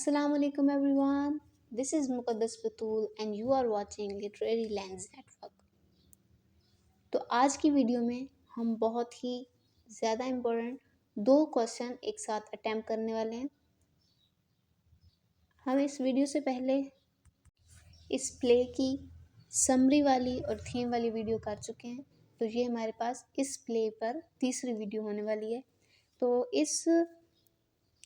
Assalamu alaikum everyone. This is Muqaddas Batul and you are watching Literary Lens Network. तो आज की video में हम बहुत ही ज़्यादा इम्पोर्टेंट दो क्वेश्चन एक साथ अटैम्प्ट करने वाले हैं। हम इस वीडियो से पहले इस प्ले की समरी वाली और थीम वाली वीडियो कर चुके हैं, तो ये हमारे पास इस प्ले पर तीसरी वीडियो होने वाली है। तो इस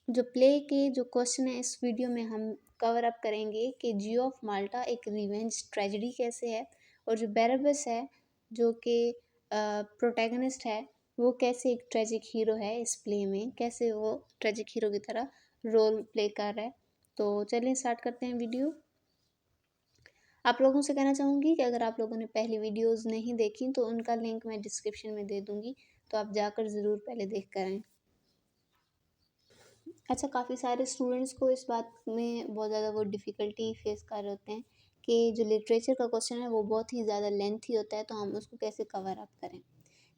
जो प्ले के जो क्वेश्चन है इस वीडियो में हम कवर अप करेंगे कि जियो ऑफ माल्टा एक रिवेंज ट्रेजेडी कैसे है, और जो बैरबस है जो कि प्रोटैगनिस्ट है वो कैसे एक ट्रेजिक हीरो है इस प्ले में, कैसे वो ट्रेजिक हीरो की तरह रोल प्ले कर रहा है। तो चलिए स्टार्ट करते हैं वीडियो। आप लोगों से कहना चाहूँगी कि अगर आप लोगों ने पहली वीडियोज़ नहीं देखी तो उनका लिंक मैं डिस्क्रिप्शन में दे दूँगी, तो आप जाकर ज़रूर पहले देख कर आएँ। अच्छा, काफ़ी सारे स्टूडेंट्स को इस बात में बहुत ज़्यादा वो डिफ़िकल्टी फेस कर रहे होते हैं कि जो लिटरेचर का क्वेश्चन है वो बहुत ही ज़्यादा लेंथी होता है, तो हम उसको कैसे कवर अप करें।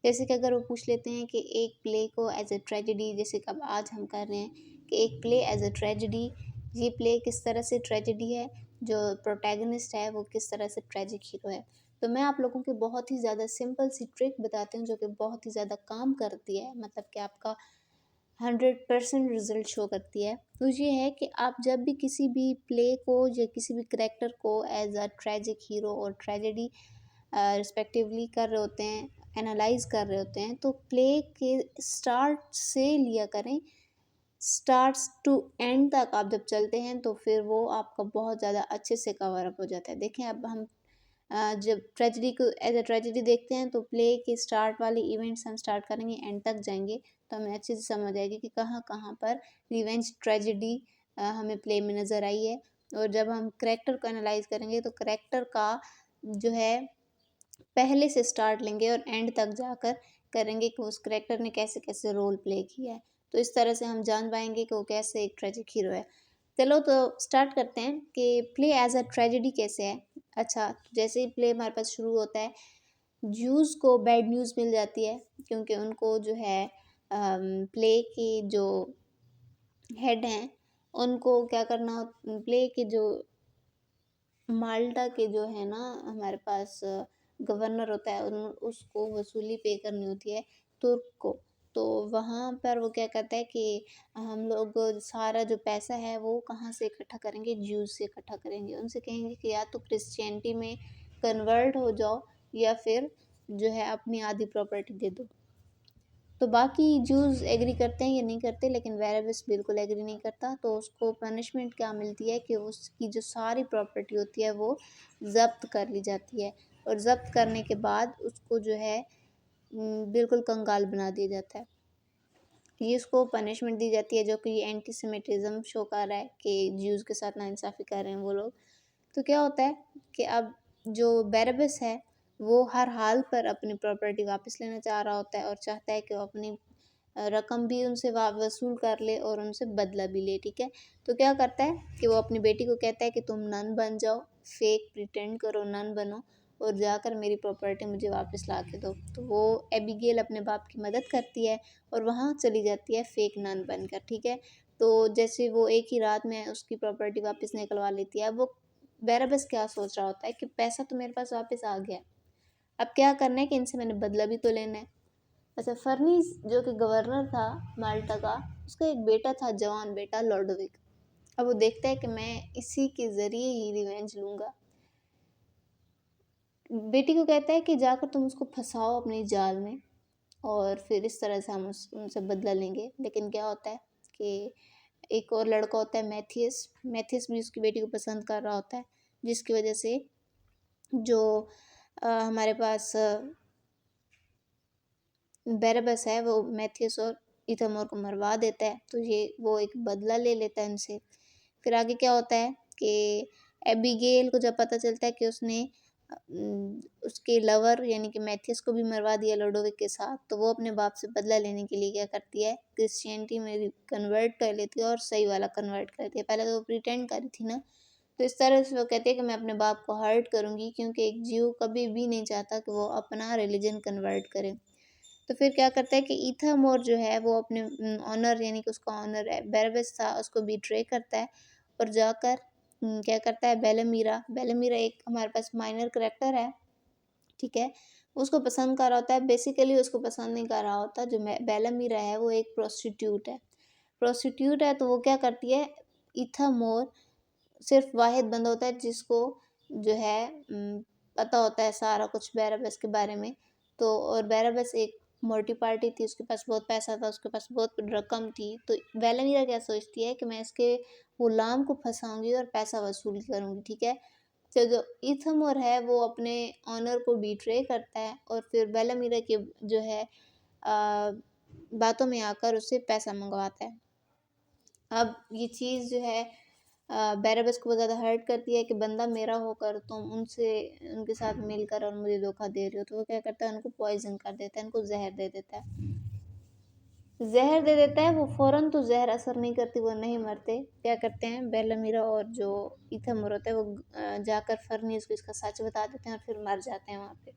जैसे कि अगर वो पूछ लेते हैं कि एक प्ले को एज अ ट्रेजेडी, जैसे कि अब आज हम कर रहे हैं कि एक प्ले एज अ ट्रेजेडी, ये प्ले किस तरह से ट्रेजेडी है, जो प्रोटैगनिस्ट है वो किस तरह से ट्रेजिक हीरो है। तो मैं आप लोगों को बहुत ही ज़्यादा सिंपल सी ट्रिक बताती हूँ जो कि बहुत ही ज़्यादा काम करती है, मतलब कि आपका 100% रिजल्ट शो करती है। तो ये है कि आप जब भी किसी भी प्ले को या किसी भी करेक्टर को एज अ ट्रेजिक हीरो और ट्रेजेडी रिस्पेक्टिवली कर रहे होते हैं, एनालाइज कर रहे होते हैं, तो प्ले के स्टार्ट से लिया करें, स्टार्ट्स टू एंड तक आप जब चलते हैं तो फिर वो आपका बहुत ज़्यादा अच्छे से कवर अप हो जाता है। देखें, अब हम जब ट्रेजेडी को एज अ ट्रेजेडी देखते हैं तो प्ले के स्टार्ट वाले इवेंट्स हम स्टार्ट करेंगे, एंड तक जाएंगे तो हमें अच्छे से समझ आएगी कि कहाँ कहाँ पर रिवेंज ट्रेजेडी हमें प्ले में नज़र आई है। और जब हम करेक्टर को एनालाइज करेंगे तो करेक्टर का जो है पहले से स्टार्ट लेंगे और एंड तक जाकर करेंगे कि उस करेक्टर ने कैसे कैसे रोल प्ले किया है। तो इस तरह से हम जान पाएंगे कि वो कैसे एक ट्रेजिक हीरो है। चलो तो स्टार्ट करते हैं कि प्ले एज अ ट्रेजेडी कैसे है। अच्छा, जैसे ही प्ले हमारे पास शुरू होता है, ज्यूज़ को बैड न्यूज़ मिल जाती है क्योंकि उनको जो है प्ले की जो हेड हैं उनको क्या करना, प्ले के जो माल्टा के जो है ना हमारे पास गवर्नर होता है, उसको वसूली पे करनी होती है तुर्क को। तो वहाँ पर वो क्या कहता है कि हम लोग सारा जो पैसा है वो कहाँ से इकट्ठा करेंगे, ज्यूज़ से इकट्ठा करेंगे। उनसे कहेंगे कि या तो क्रिश्चियनिटी में कन्वर्ट हो जाओ या फिर जो है अपनी आधी प्रॉपर्टी दे दो। तो बाकी ज्यूज़ एग्री करते हैं या नहीं करते, लेकिन बैरबस बिल्कुल एग्री नहीं करता। तो उसको पनिशमेंट क्या मिलती है कि उसकी जो सारी प्रॉपर्टी होती है वो ज़ब्त कर ली जाती है, और ज़ब्त करने के बाद उसको जो है बिल्कुल कंगाल बना दिया जाता है। ये उसको पनिशमेंट दी जाती है जो कि एंटीसेमिटिज़्म शो कर रहा है कि ज्यूज़ के साथ नाइंसाफ़ी कर रहे हैं वो लोग। तो क्या होता है कि अब जो बैरबस है वो हर हाल पर अपनी प्रॉपर्टी वापस लेना चाह रहा होता है और चाहता है कि वो अपनी रकम भी उनसे वसूल कर ले और उनसे बदला भी ले, ठीक है। तो क्या करता है कि वो अपनी बेटी को कहता है कि तुम नन बन जाओ, फेक प्रिटेंड करो, नन बनो और जाकर मेरी प्रॉपर्टी मुझे वापस ला के दो। तो वो एबिगेल अपने बाप की मदद करती है और वहाँ चली जाती है फेक नन बनकर, ठीक है। तो जैसे वो एक ही रात में उसकी प्रॉपर्टी वापस निकलवा लेती है। अब वो बैरबस क्या सोच रहा होता है कि पैसा तो मेरे पास वापस आ गया, अब क्या करना है कि इनसे मैंने बदला भी तो लेना है। अच्छा, फर्नीस जो कि गवर्नर था माल्टा का, उसका एक बेटा था, जवान बेटा लॉडोविक। अब वो देखता है कि मैं इसी के ज़रिए ही रिवेंज लूँगा। बेटी को कहता है कि जाकर तुम उसको फंसाओ अपनी जाल में और फिर इस तरह से हम उनसे बदला लेंगे। लेकिन क्या होता है कि एक और लड़का होता है मैथियस, मैथियस भी उसकी बेटी को पसंद कर रहा होता है, जिसकी वजह से जो हमारे पास बैरबस है वो मैथियस और इथामोर को मरवा देता है। तो ये वो एक बदला ले लेता है उनसे। फिर आगे क्या होता है कि एबिगेल को जब पता चलता है कि उसने उसके लवर यानी कि मैथियस को भी मरवा दिया लुडोविक के साथ, तो वो अपने बाप से बदला लेने के लिए क्या करती है, क्रिश्चियनिटी में कन्वर्ट कर लेती है और सही वाला कन्वर्ट करती है। पहले तो वो प्रिटेंड कर रही थी ना। तो इस तरह से वो कहती है कि मैं अपने बाप को हर्ट करूँगी, क्योंकि एक जीव कभी भी नहीं चाहता कि वो अपना रिलीजन कन्वर्ट करे। तो फिर क्या करता है कि इथामोर जो है वो अपने ऑनर यानी कि उसका ऑनर है बैरबस था, उसको बिट्रे करता है और जाकर क्या करता है, बेलामीरा एक हमारे पास माइनर करैक्टर है, ठीक है, उसको पसंद कर रहा होता है। बेसिकली उसको पसंद नहीं कर रहा होता, जो बेलामीरा है वो एक प्रोस्टिट्यूट है। तो वो क्या करती है, इथामोर सिर्फ वाहिद बंदा होता है जिसको जो है पता होता है सारा कुछ बैराबस के बारे में। तो और बैराबस एक मोटी पार्टी थी, उसके पास बहुत पैसा था, उसके पास बहुत रकम थी। तो वेलेमीरा क्या सोचती है कि मैं इसके गुलाम को फंसाऊंगी और पैसा वसूल करूंगी, ठीक है। तो जो इथमोर है वो अपने ऑनर को बीट्रे करता है और फिर बेलामीरा के जो है बातों में आकर उससे पैसा मंगवाता है। अब ये चीज़ जो है बैराबस को बहुत ज़्यादा हर्ट करती है कि बंदा मेरा होकर तुम उनसे उनके साथ मिलकर और मुझे धोखा दे रहे हो। तो वो क्या करता है, उनको पॉइजन कर देता है, उनको जहर दे देता है। वो फ़ौरन तो जहर असर नहीं करती, वो नहीं मरते। क्या करते हैं, बेलामीरा और जो इथमोर होता है वो जाकर फर्नीस को इसका सच बता देते हैं और फिर मर जाते हैं वहाँ पे।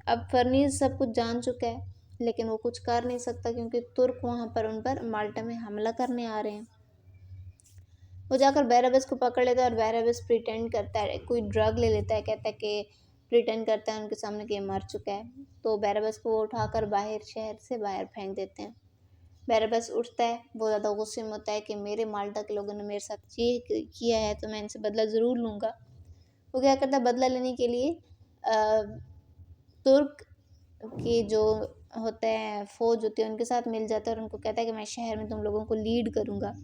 अब फर्नीस सब कुछ जान चुका है, लेकिन वो कुछ कर नहीं सकता क्योंकि तुर्क वहाँ पर उन पर माल्टा में हमला करने आ रहे हैं। वो जाकर बैराबस को पकड़ लेता है और बैराबस प्रिटेंड करता है, कोई ड्रग ले लेता है, कहता है कि प्रिटेंड करता है उनके सामने कि ये मर चुका है। तो बैराबस को वो उठाकर बाहर, शहर से बाहर फेंक देते हैं। बैराबस उठता है, बहुत ज़्यादा गुस्से में होता है कि मेरे माल्टा के लोगों ने मेरे साथ ये किया है तो मैं इनसे बदला ज़रूर लूँगा। वो क्या करता है, बदला लेने के लिए तुर्क की जो होते हैं फ़ौज होती है उनके साथ मिल जाता है और उनको कहता है कि मैं शहर में तुम लोगों को लीड करूँगा।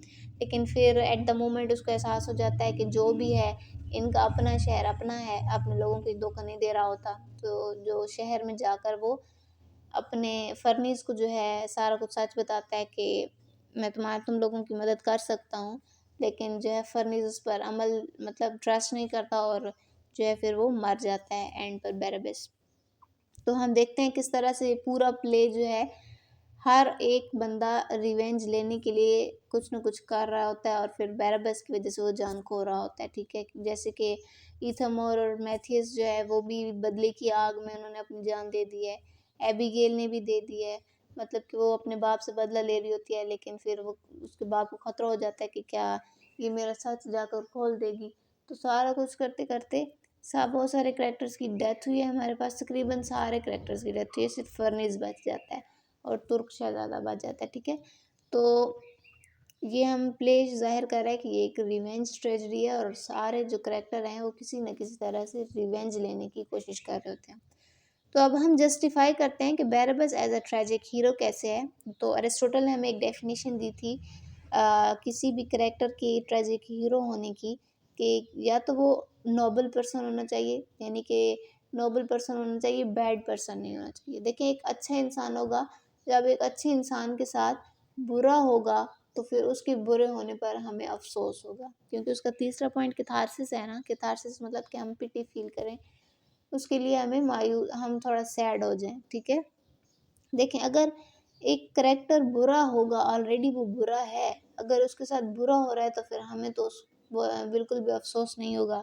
लेकिन फिर एट द मोमेंट उसको एहसास हो जाता है कि जो भी है इनका अपना शहर अपना है, अपने लोगों को धोखा नहीं दे रहा होता। तो जो शहर में जाकर वो अपने फर्नीस को जो है सारा कुछ सच बताता है कि मैं तुम लोगों की मदद कर सकता हूँ। लेकिन जो है फर्नीस उस पर अमल मतलब ट्रस्ट नहीं करता और जो है फिर वो मर जाता है एंड पर बैराबस। तो हम देखते हैं किस तरह से पूरा प्ले जो है हर एक बंदा रिवेंज लेने के लिए कुछ ना कुछ कर रहा होता है और फिर बैराबस की वजह से वो जान खो रहा होता है, ठीक है। जैसे कि इथमोर और मैथियस जो है वो भी बदले की आग में उन्होंने अपनी जान दे दी है। एबिगेल ने भी दे दी है, मतलब कि वो अपने बाप से बदला ले रही होती है, लेकिन फिर वो उसके बाप को खतरा हो जाता है कि क्या ये मेरा सच जाकर खोल देगी। तो सारा कुछ करते करते बहुत सारे करेक्टर्स की डेथ हुई है हमारे पास, तकरीबन सारे करेक्टर्स की डेथ हुई है, सिर्फ फर्नीस बच जाता है और तुर्क शहजादा बच जाता है, ठीक है। तो ये हम प्ले ज़ाहिर कर रहा है कि ये एक रिवेंज ट्रेजडी है और सारे जो करेक्टर हैं वो किसी न किसी तरह से रिवेंज लेने की कोशिश कर रहे होते हैं। तो अब हम जस्टिफाई करते हैं कि बैराबस एज अ ट्रेजिक हीरो कैसे है। तो अरिस्टोटल ने हमें एक डेफिनेशन दी थी किसी भी करेक्टर की ट्रेजिक हीरो होने की, कि या तो वो नोबल पर्सन होना चाहिए, यानी कि नोबल पर्सन होना चाहिए, बैड पर्सन नहीं होना चाहिए। देखिए एक अच्छा इंसान होगा, जब एक अच्छे इंसान के साथ बुरा होगा तो फिर उसके बुरे होने पर हमें अफसोस होगा, क्योंकि उसका तीसरा पॉइंट कैथारसिस है ना। कैथारसिस मतलब कि हम पिटी फील करें, उसके लिए हमें हम थोड़ा सैड हो जाएं, ठीक है। देखें अगर एक करेक्टर बुरा होगा, ऑलरेडी वो बुरा है, अगर उसके साथ बुरा हो रहा है तो फिर हमें तो बिल्कुल भी अफसोस नहीं होगा,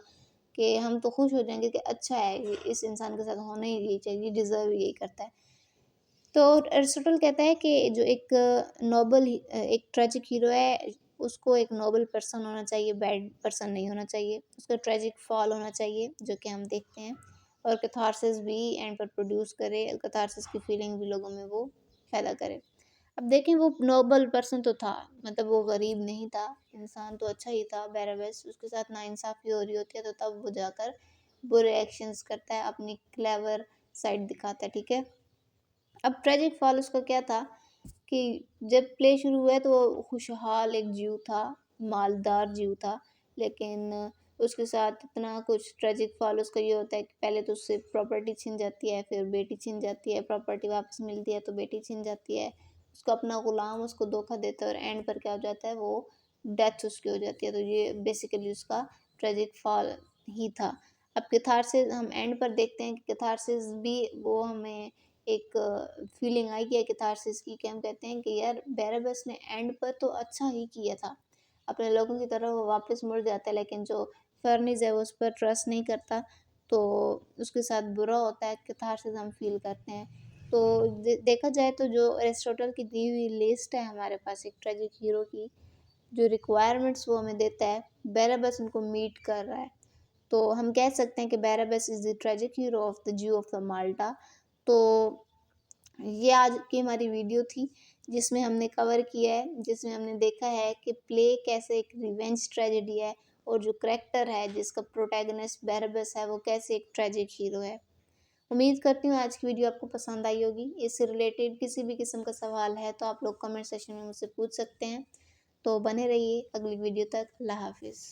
कि हम तो खुश हो जाएंगे कि अच्छा है ये इस इंसान के साथ होना ही यही चाहिए, डिज़र्व यही करता है। तो एरिस्टोटल कहता है कि जो एक नोबल एक ट्रेजिक हीरो है उसको एक नोबल पर्सन होना चाहिए, बैड पर्सन नहीं होना चाहिए, उसका ट्रेजिक फॉल होना चाहिए, जो कि हम देखते हैं। और कैथारसिस भी एंड पर प्रोड्यूस करे, कैथारसिस की फीलिंग भी लोगों में वो पैदा करे। अब देखें वो नोबल पर्सन तो था, मतलब वो गरीब नहीं था, इंसान तो अच्छा ही था बैराबस, उसके साथ नाइंसाफ़ी हो रही होती है तो तब वो जाकर बुरे एक्शंस करता है, अपनी क्लेवर साइड दिखाता है, ठीक है। अब ट्रेजिक फॉल उसका क्या था कि जब प्ले शुरू हुआ तो वो खुशहाल एक जीव था, मालदार जीव था, लेकिन उसके साथ इतना कुछ ट्रेजिक फॉल उसका ये होता है कि पहले तो उससे प्रॉपर्टी छिन जाती है, फिर बेटी छिन जाती है, प्रॉपर्टी वापस मिलती है तो बेटी छिन जाती है, उसका अपना गुलाम उसको धोखा देता है और एंड पर क्या हो जाता है, वो डेथ उसकी हो जाती है। तो ये बेसिकली उसका ट्रेजिक फॉल ही था। अब कैथारसिस हम एंड पर देखते हैं कि कैथारसिस भी वो हमें एक फीलिंग आई है कैथारसिस की, कि हम कहते हैं कि यार बैराबस ने एंड पर तो अच्छा ही किया था, अपने लोगों की तरह वो वापस मुड़ जाता है, लेकिन जो फर्निस है वो उस पर ट्रस्ट नहीं करता, तो उसके साथ बुरा होता है, कैथारसिस हम फील करते हैं। तो देखा जाए तो जो एरिस्टोटल की दी हुई लिस्ट है हमारे पास एक ट्रेजिक हीरो की, जो रिक्वायरमेंट्स वो हमें देता है, बैराबस उनको मीट कर रहा है। तो हम कह सकते हैं कि Barabas is the tragic hero of the Jew of the Malta. तो ये आज की हमारी वीडियो थी, जिसमें हमने कवर किया है, जिसमें हमने देखा है कि प्ले कैसे एक रिवेंज ट्रेजेडी है और जो करैक्टर है जिसका प्रोटैगनिस्ट बैराबस है वो कैसे एक ट्रेजिक हीरो है। उम्मीद करती हूँ आज की वीडियो आपको पसंद आई होगी। इससे रिलेटेड किसी भी किस्म का सवाल है तो आप लोग कमेंट सेक्शन में मुझसे पूछ सकते हैं। तो बने रहिए अगली वीडियो तक। अल्लाह हाफ़िज़।